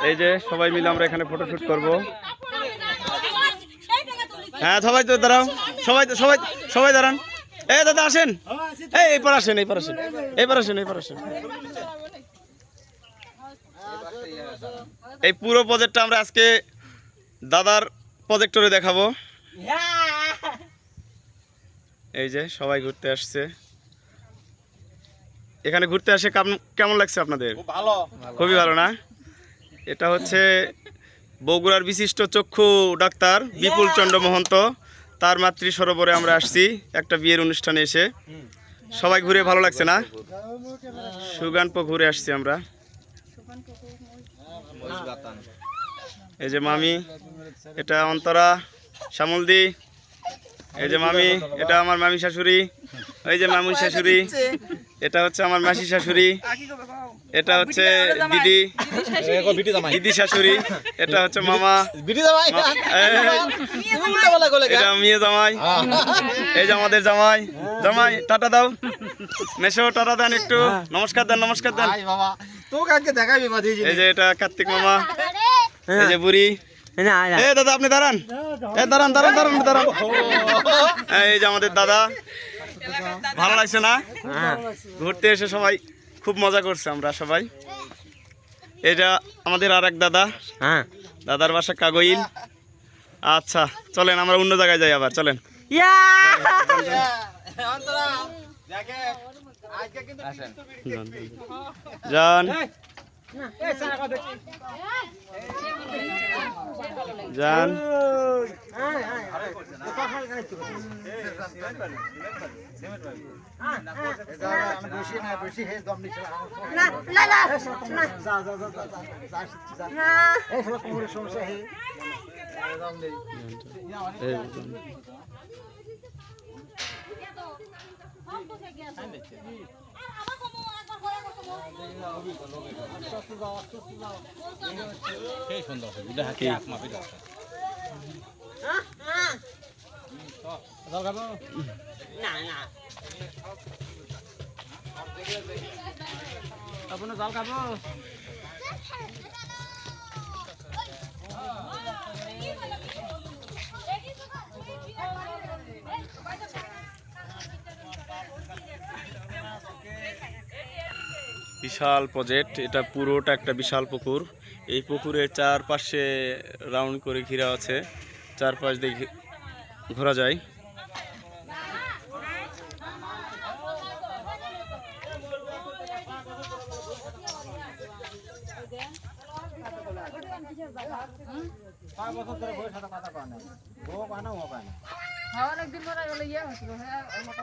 এই যে সবাই মিলে আমরা এখানে ফটোশুট করব। হ্যাঁ সবাই তো দাঁড়াও, সবাই তো সবাই সবাই দাঁড়ান। এই দাদা আসেন, এইবার আসেন, এইবার আসেন, এইবার আসেন, এইবার আসেন। এই পুরো প্রজেক্টটা আমরা আজকে দাদার প্রজেক্টরে দেখাবো। এই যে সবাই ঘুরতে আসছে, এখানে ঘুরতে আসে কেমন লাগছে আপনাদের? ভালো, খুবই ভালো না? এটা হচ্ছে বগুড়ার বিশিষ্ট চক্ষু ডাক্তার বিপুল চন্দ্র মহন্ত, তার মাতৃ সরোবরে আমরা আসছি একটা বিয়ের অনুষ্ঠানে এসে। সবাই ঘুরে ভালো লাগছে না? সুগানপ ঘুরে আসছি আমরা। এই যে মামি, এটা অন্তরা শ্যামলদি। এই যে মামি, এটা আমার মামি শাশুড়ি। এই যে মামুন শাশুড়ি, এটা হচ্ছে আমার মাসি শাশুড়ি। এটা হচ্ছে দিদি, দিদি শাশুড়ি। এটা হচ্ছে মামা, এটা মেয়ে জামাই। এই যে আমাদের জামাই, জামাই টাটা দাও, মেশো টাটা দেন, একটু নমস্কার দেন, নমস্কার দেন। এই যে এটা কার্তিক মামা। এই যে বুড়ি। এই দাদা আপনি দাঁড়ান, এই দাঁড়ান দাঁড়ান দাঁড়ান দাঁড়ান। এই যে আমাদের দাদা। ভালো লাগছে না? ঘুরতে এসে সবাই খুব মজা করছে আমরা সবাই। এটা আমাদের আর এক দাদা, দাদার বাসা কাগইল। আচ্ছা চলেন আমরা অন্য জায়গায় যাই আবার, চলেন। যান যান। আপনার জাল খাবো। বিশাল প্রজেক্ট, এটা পুরোটা একটা বিশাল পুকুর। এই পুকুরের চারপাশে রাউন্ড করে ঘেরা আছে, চারপাশ দিয়ে ঘোরা যায়। বছর ধরে বইয়ের সাথে কথা কয় না, বউ কয় না, ও কয় না। অনেকদিন পরে গেলে ইয়ে হয়েছিল।